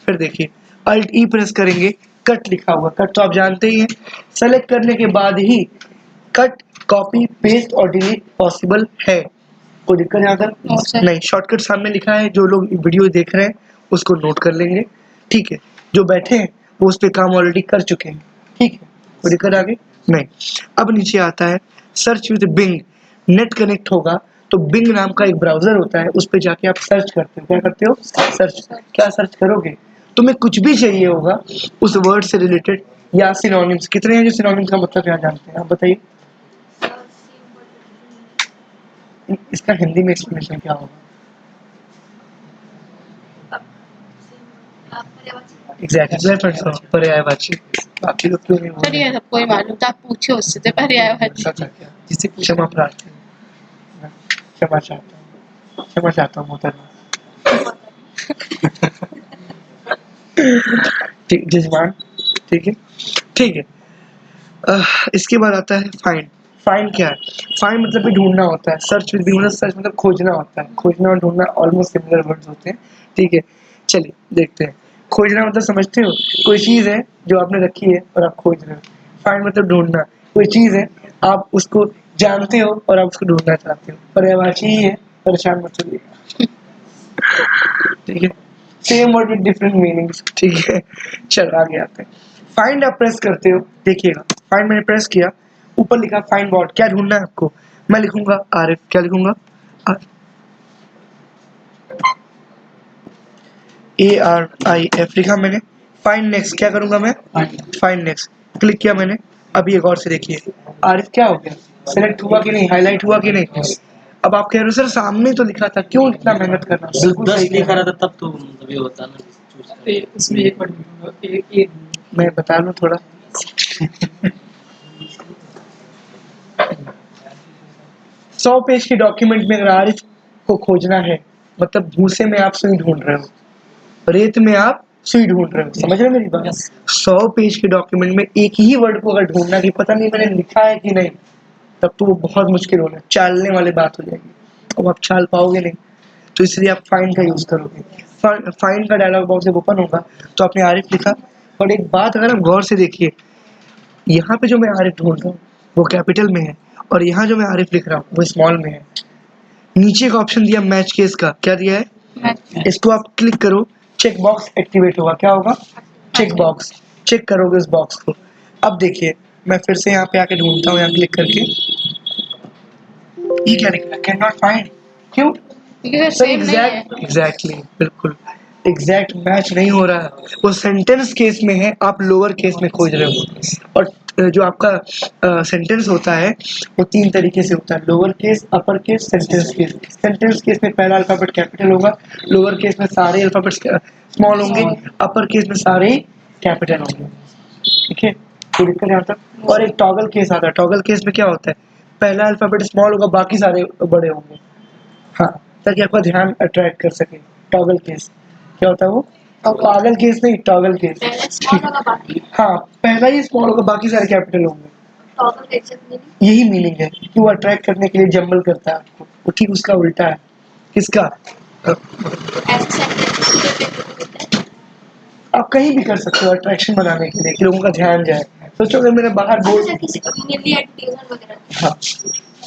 फिर देखिए, अल्ट ई प्रेस करेंगे, कट लिखा हुआ, कट तो आप जानते ही हैं। सेलेक्ट करने के बाद ही कट, कॉपी, पेस्ट और डिलीट पॉसिबल है। कोई दिक्कत यहाँ तक? नहीं। शॉर्टकट सामने लिखा है, जो लोग वीडियो देख रहे हैं उसको नोट कर लेंगे, ठीक है। जो बैठे हैं वो उस पर काम ऑलरेडी कर चुके हैं, ठीक है। कोई दिक्कत आगे? नहीं। अब नीचे आता है search with Bing. Net connect होगा तो बिंग नाम का एक ब्राउजर होता है, उस पर जाके आप सर्च करते हो। क्या करते हो? सर्च। क्या सर्च करोगे? तुम्हें कुछ भी चाहिए होगा उस वर्ड से रिलेटेड, या सिनोनिम्स। कितने हैं जो सिनोनिम्स का मतलब क्या जानते हैं, आप बताइए। इसका हिंदी में एक्सप्लेनेशन क्या होगा? एग्जैक्टली, पर्यायवाची। बाकी लोग क्यों नहीं बोल रहे? चलिए, सबको ही मालूम था, आप पूछे उससे तो पर्यायवाची। अच्छा, क्या जिससे क्षमा प्रार्थना, क्षमा चाहता हूँ, क्षमा चाहता हूँ मोहतरमा। ठीक जजमान, ठीक है, ठीक है। इसके बाद आता है फाइंड। फाइंड क्या है? फाइंड मतलब भी ढूंढना होता है। सर्च विद भी मतलब सर्च मतलब खोजना होता है। खोजना और ढूंढना ऑलमोस्ट सिमिलर वर्ड्स होते हैं, ठीक है। चलिए देखते हैं। खोजना मतलब समझते हो, कोई चीज़ है जो आपने रखी है और आप खोज रहे हो। फाइंड मतलब ढूंढना, कोई चीज़ है आप उसको जानते हो और आप उसको ढूंढना चाहते हो। पर्यायवाची ही है, परेशान मत होइए, ठीक है। Same word with different meanings, ठीक है। चलो आगे आते हैं। फाइंड आप प्रेस करते हो, देखिएगा फाइंड मैंने प्रेस किया, ऊपर लिखा फाइंड व्हाट। क्या ढूंढना है आपको? मैं लिखूंगा आरिफ। क्या लिखूंगा? ARIF लिखा मैंने। Find next. क्या करूंगा मैं? Find next. क्लिक किया मैंने। अभी एक और से देखिए, आरिफ क्या हो गया? सिलेक्ट हुआ कि नहीं? हाईलाइट हुआ कि नहीं? अब आप कह रहे हो सर सामने तो लिखा था, क्यों इतना मेहनत करना? बिल्कुल सही लिखा रहा था तब तो मतलब ये होता ना, उसमें एक वर्ड मैं बता दूं थोड़ा। 100 पेज के डॉक्यूमेंट में अगर आरिफ को खोजना है, मतलब भूसे में आप सुई ढूंढ रहे हो, रेत में आप सुई ढूंढ रहे हो। समझ रहे हो मेरी बात? 100 पेज के डॉक्यूमेंट में एक ही वर्ड को अगर ढूंढना कि पता नहीं मैंने लिखा है कि नहीं, तब तो वो बहुत मुश्किल होना, चालने वाली बात हो जाएगी। अब आप चाल पाओगे नहीं, तो इसलिए आप फाइंड का यूज करोगे। फाइंड का डायलॉग बॉक्स जब ओपन होगा तो आपने आरिफ लिखा, और एक बात अगर आप गौर से देखिए, यहाँ पे जो मैं आरिफ ढूंढ रहा हूँ वो कैपिटल में है, और यहाँ जो मैं आरिफ लिख रहा हूँ वो स्मॉल में है। नीचे का ऑप्शन दिया मैच केस का, क्या दिया है? इसको आप क्लिक करो, चेक बॉक्स एक्टिवेट होगा। क्या होगा? Check box. चेक करोगे उस बॉक्स को। अब देखिए, मैं फिर से यहाँ पे आके ढूंढता हूँ, यहाँ क्लिक करके। ये क्या लिख रहा है? Can not find. क्यों? क्योंकि सर सर सेम नहीं है। एग्जैक्टली बिल्कुल एग्जैक्ट मैच नहीं हो रहा है। वो सेंटेंस केस में है, आप लोअर केस में खोज रहे हो। और जो आपका सेंटेंस होता है वो 3 तरीके से होता है, lower case, upper case, sentence case. Sentence case में पहला अल्फाबेट कैपिटल होगा, लोअर केस में सारे अल्फाबेट्स स्मॉल होंगे, अपर केस में सारे कैपिटल होंगे। ठीक है, कोई दिक्कत यहाँ तक। और एक टॉगल केस आता है, टॉगल केस में क्या होता है, पहला अल्फाबेट स्मॉल होगा, बाकी सारे बड़े होंगे। हाँ, ताकि आपका ध्यान अट्रैक्ट कर सके। टॉगल केस क्या होता है वो, पागल केस नहीं, टॉगल केस। पहले स्मॉल होगा बाकी हाँ, पहला ही स्मॉल होगा, बाकी सारे कैपिटल होंगे। टॉगल का एग्जैक्ट मीनिंग यही मीनिंग है कि वो अट्रैक्ट करने के लिए जंबल करता है आपको। वो ठीक उसका उल्टा है। किसका? ऐसे सेंटेंस आप कहीं भी कर सकते हो अट्रैक्शन बनाने के लिए, कि लोगों का ध्यान जाए। सोचो अगर मेरे बाहर बोर्ड, अच्छा किसी कम्युनिटी एडवर्टाइजमेंट वगैरह हाँ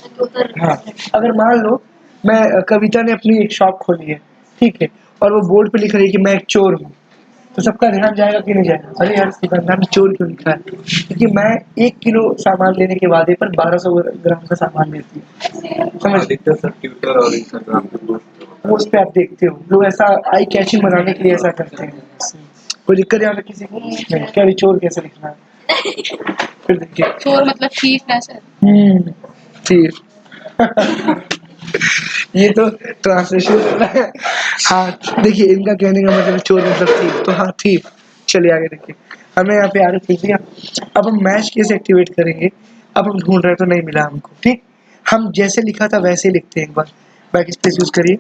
तो उधर हाँ, अगर मान लो मैं कविता ने अपनी एक शॉप खोली है, ठीक है, और वो बोर्ड पे लिख रही है कि मैं एक चोर हूँ, तो सबका ध्यान जाएगा कि नहीं जाएगा, अरे यार सुगंधा ने चोर क्यों लिखा है, क्योंकि मैं 1 किलो सामान लेने के वादे पर 1200 ग्राम का सामान लेती हूँ। समझ, अधिकतर सब ट्विटर और इंस्टाग्राम पे पोस्ट वो उस पे आप देखते हो लोग ऐसा आई कैचिंग बनाने के लिए ऐसा करते हैं। कोई दिक्कत यहाँ पे किसी को नहीं, क्या अभी चोर कैसे लिखना है, फिर देखिए। चोर मतलब ठीक ना सर। ठीक ये तो ट्रांसलेशन कर रहा है। हाँ देखिए, इनका कहने का मतलब चोर मतलब थीफ, तो हाँ थीफ। चलिए आगे देखिए, हमें यहाँ पे आरिफ लिख दिया। अब हम मैच कैसे एक्टिवेट करेंगे, अब हम ढूंढ रहे हैं तो नहीं मिला हमको, ठीक, हम जैसे लिखा था वैसे ही लिखते हैं। एक बार बैक स्पेस यूज करिए,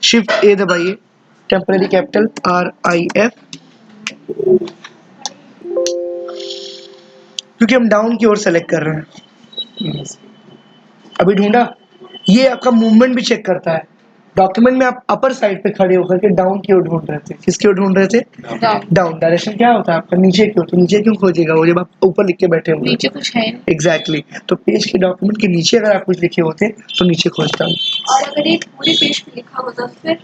शिफ्ट ए दबाइए, टेम्पररी कैपिटल RIF, क्योंकि हम डाउन की ओर सेलेक्ट कर रहे हैं। अभी ढूंढा, ये आपका मूवमेंट भी चेक करता है। डॉक्यूमेंट में आप अपर साइड पे खड़े होकर के डाउन की ओर ढूंढ रहे थे, किसकी ओर ढूंढ रहे थे, डाउन। डाउन। डायरेक्शन क्या होता है आपका, नीचे की ओर, तो नीचे क्यों खोजेगा वो जब आप ऊपर लिख के बैठे होंगे। नीचे कुछ है नहीं। एग्जैक्टली तो पेज के डॉक्यूमेंट के नीचे अगर आप कुछ लिखे होते तो नीचे खोजता हूँ। और अगर एक पूरे पेज पे लिखा होता फिर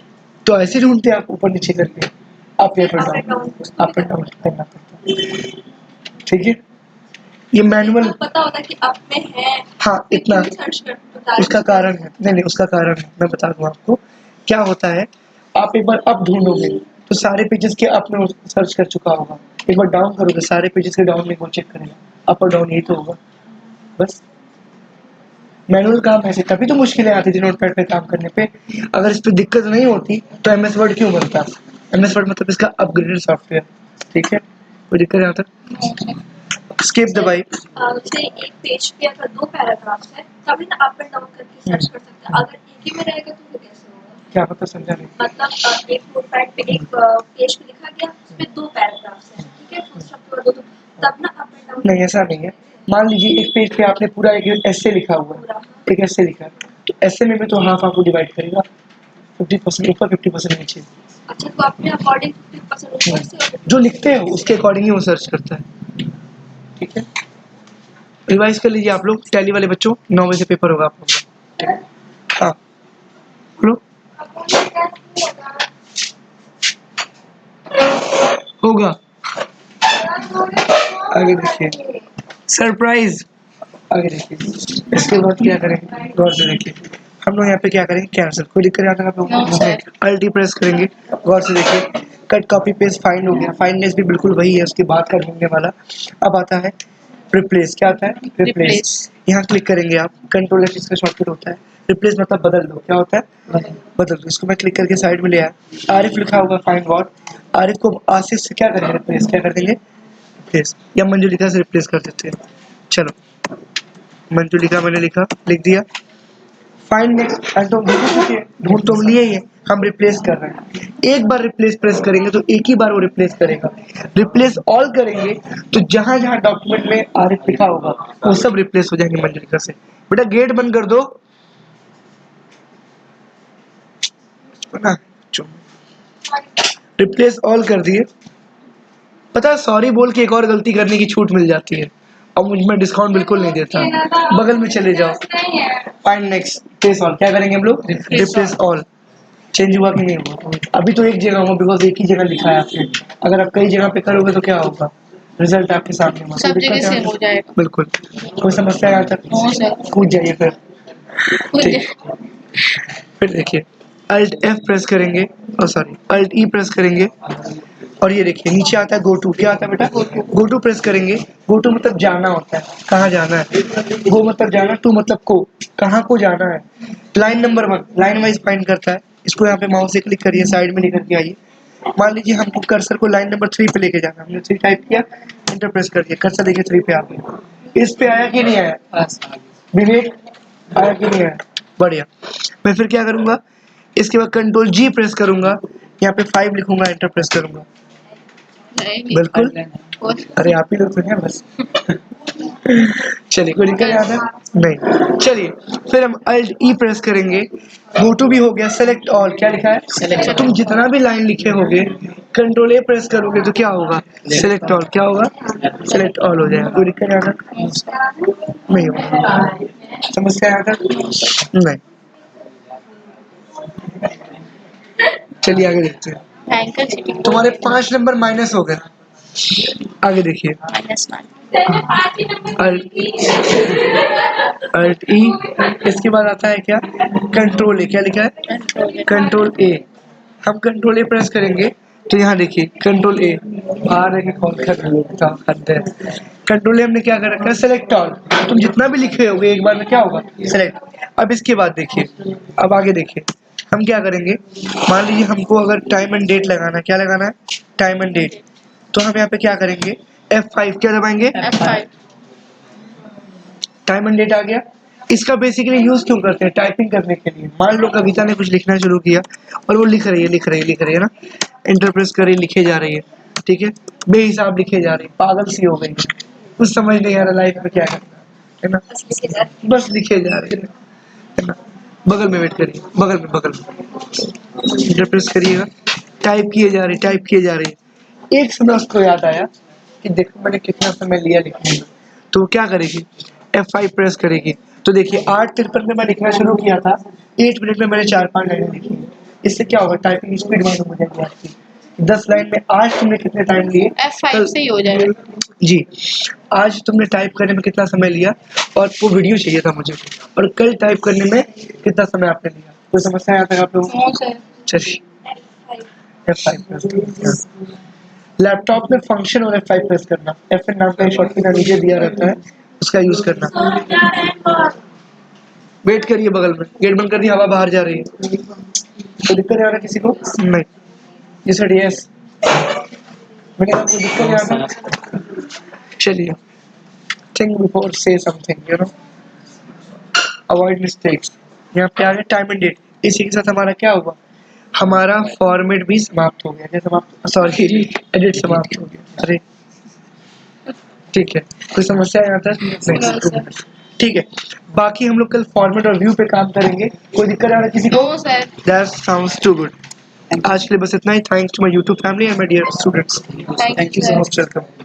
तो ऐसे ढूंढते आप ऊपर नीचे करके, अप या फिर Up and down, down। Up and down करना पड़ता। ठीक है, ये मैनुअल, तो पता होता कि अब में है हाँ इतना, सर्च कर उसका कारण है, नहीं नहीं उसका कारण है, मैं बता दूं आपको क्या होता है। आप एक बार अप ढूंढोगे तो सारे पेजेस के अप में सर्च कर चुका होगा, एक बार डाउन करोगे सारे पेजेस के डाउन में वो चेक करेगा, अप और डाउन यही तो होगा बस। मैनुअल काम ऐसे, तभी तो मुश्किलें आती थी नोटपैड पे काम करने पे। अगर इस पे दिक्कत नहीं होती तो MS वर्ड क्यों बनता, MS वर्ड मतलब इसका अपग्रेडेड सॉफ्टवेयर। ठीक है, कोई दिक्कत यहाँ तक, स्किप दबाई। जैसे एक पेज पे अगर 2 पैराग्राफ्स है तभी ना अप एंड डाउन करके सर्च कर सकते हैं। अगर एक ही में रहेगा तो फिर कैसे होगा, क्या पता समझा नहीं। मतलब एक नोटपैड पे एक पेज पे लिखा गया उसमें 2 पैराग्राफ्स हैं, ठीक है, फुल स्टॉप के बाद 2 तब ना अप एंड डाउन नहीं ऐसा नहीं है, मान लीजिए एक पेज पे आपने पूरा एक ऐसे लिखा हुआ है, पूरा। एक ऐसे लिखा है, तो ऐसे में भी तो हाफ आपको डिवाइड करेगा, 50% ऊपर 50% नीचे। अच्छा तो अपने अकॉर्डिंग 50% ऊपर से और जो लिखते हैं उसके अकॉर्डिंग ही वो सर्च करता है। ठीक है, रिवाइज कर लीजिए आप लोग, टैली वाले बच्चों, 9 बजे से पेपर होगा आप लोग का। हाँ बोलो, होगा। आगे देखिए, सरप्राइज। आगे देखिए, इसके बाद क्या करेंगे, गौर से देखिए। हम लोग यहाँ पे क्या करेंगे, कैंसिल। कोई दिक्कत आता है आप No, sir. लोग, अल्टी प्रेस करेंगे, गौर से देखिए। कट कॉपी पेस्ट फाइंड हो गया, फाइंडनेस भी बिल्कुल वही है उसके बाद का ढूंढने वाला। अब आता है रिप्लेस, क्या आता है, रिप्लेस। Replace। यहाँ क्लिक करेंगे आप, कंट्रोल F इसका शॉर्टकट होता है, रिप्लेस मतलब बदल दो, क्या होता है, बदल दो। इसको मैं क्लिक करके साइड में ले आया, आरिफ लिखा होगा, फाइंड व्हाट, आरिफ को आसिफ से क्या करेंगे, रिप्लेस, क्या कर देंगे, रिप्लेस, या मंजुलिका से रिप्लेस कर देते हैं। चलो मंजुलिका मैंने लिखा, लिख दिया, फाइंड नेक्स्ट, तो ढूंढ तो हम लिए ही है, हम रिप्लेस कर रहे हैं। एक बार रिप्लेस प्रेस करेंगे तो एक ही बार वो रिप्लेस करेगा। रिप्लेस ऑल करेंगे तो जहां जहां डॉक्यूमेंट में आरिफ लिखा होगा वो सब रिप्लेस हो जाएंगे मंजुलिका से। बेटा गेट बंद कर दो ना, रिप्लेस ऑल कर दिए। पता है सॉरी बोल के एक और गलती करने की छूट मिल जाती है, और मुझ में डिस्काउंट बिल्कुल नहीं देता, बगल में चले जाओ, फाइंड नेक्स्ट, रिप्लेस ऑल, क्या करेंगे हम लोग, रिप्लेस ऑल। चेंज हुआ कि नहीं हुआ, अभी तो एक जगह हुआ बिकॉज एक ही जगह लिखा है आपने, अगर आप कई जगह पे करोगे तो क्या होगा, रिजल्ट आपके सामने होगा। सब जगह सेम हो जाएगा। बिल्कुल, कोई समस्या है यहाँ तक, नो सर। कूद जाइए फिर। कुछ ठीक, फिर देखिए अल्ट एफ प्रेस करेंगे, और सॉरी अल्ट ई प्रेस करेंगे, और ये देखिए नीचे आता है गो टू। क्या आता है बेटा? गो टू प्रेस करेंगे। गो टू मतलब जाना होता है, कहाँ जाना है। गो मतलब जाना, टू मतलब को, कहाँ को जाना है। Line number 1 line wise find करता है। इसको यहाँ पे माउस से क्लिक करिए, साइड में लेकर के आइए। मान लीजिए हमको कर्सर को लाइन नंबर 3 पे लेके जाना, हमने 3 टाइप किया, एंटर प्रेस कर दिया, कर्सर देखिए 3 पे आ गया। इस पे आया कि नहीं आया? बस आगे। विवेक आया कि नहीं आया? बढ़िया। मैं फिर क्या करूंगा, इसके बाद कंट्रोल जी प्रेस करूंगा, यहाँ पे 5 लिखूंगा, एंटर प्रेस करूंगा। नहीं बिल्कुल। और अरे आप ही लोग तो हैं बस। चलिए कोई दिक्कत आता है? नहीं। चलिए फिर हम अल्ट ई प्रेस करेंगे। गो टू भी हो गया, सेलेक्ट ऑल। क्या लिखा है? Select all। तुम जितना भी लाइन लिखे होगे कंट्रोल ए प्रेस करोगे तो क्या होगा? Select all. क्या होगा? सेलेक्ट ऑल हो जाएगा। कोई दिक्कत आता? नहीं होगा। समस्या आता? नहीं। चलिए आगे देखते हैं। बैंकर सिटी तुम्हारे 5 नंबर माइनस हो गए। आगे देखिए, अल्ट ई, इसके बाद आता है क्या? कंट्रोल ए। क्या लिखा है? कंट्रोल कंट्रोल ए। हम कंट्रोल ए प्रेस करेंगे तो यहाँ देखिए कंट्रोल ए बाहर है, कॉल कर रहे हैं। कंट्रोल ए हमने क्या कर रखा है? Select all. तुम जितना भी लिखे होगे एक बार में क्या होगा? सेलेक्ट। अब इसके बाद देखिए, अब आगे देखिए हम क्या करेंगे। मान लीजिए हमको अगर टाइम एंड डेट लगाना है, क्या लगाना है? Time and date. तो हम यहाँ पे क्या करेंगे? F5 क्या दबाएंगे? F5 टाइम एंड डेट आ गया। इसका बेसिकली यूज क्यों करते हैं? टाइपिंग करने के लिए। मान लो कविता ने कुछ लिखना शुरू किया और वो लिख रही है ना, एंटर प्रेस कर रही, लिखे जा रही है, ठीक है, बेहिसाब लिखे जा रही है, पागल सी हो गई है, कुछ समझ नहीं आ रहा लाइफ में क्या करना है ना, बस लिखे जा रहे है ना। बगल में वेट करिए, बगल में एंटर प्रेस करिएगा, टाइप किए जा रही है। एक समय उसको याद आया कि देखो मैंने कितना समय लिया लिखने में, तो वो क्या करेगी? F5 प्रेस करेगी। तो देखिए 8:53 में मैं लिखना शुरू किया था, 8 मिनट में मैंने 4-5 लाइनें लिखी। इससे क्या होगा? टाइपिंग स्पीड मालूम हो जाएगी आपकी। 10 लाइन में आज तुमने कितने टाइम लिए? F5 से ही हो जाएगा जी, आज तुमने टाइप करने में कितना समय लिया, और वो वीडियो चाहिए था मुझे, और कल टाइप करने में कितना समय आपने लिया? कोई समस्या आता है आप लोगों को? नो सर चलिए F5 प्रेस करना। लैपटॉप में फंक्शन और F5 प्रेस करना। F नाम का एक शॉर्टकट नीचे दिया रहता है, उसका यूज करना। वेट करिए, बगल में गेट बंद कर दिया, हवा बाहर जा रही है। तो दिक्कत आ रहा किसी को? नहीं। ये सर यस, मैंने कहा कोई दिक्कत नहीं आता। चलिए, थिंक बिफोर से something, you know, avoid mistakes. यहाँ पे आ गया टाइम एंड डेट। इसी के साथ हमारा क्या हुआ? हमारा फॉर्मेट भी समाप्त हो गया। क्या समाप्त? सॉरी, एडिट समाप्त हो गया। अरे ठीक है, कोई समस्या यहाँ तक? नहीं। ठीक है, बाकी हम लोग कल फॉर्मेट और व्यू पे काम करेंगे। कोई दिक्कत आ रहा है किसी को? No sir That sounds too good. आज के लिए बस इतना ही। Thanks to my YouTube family and my dear students. Thank thank you you so sir much. Welcome.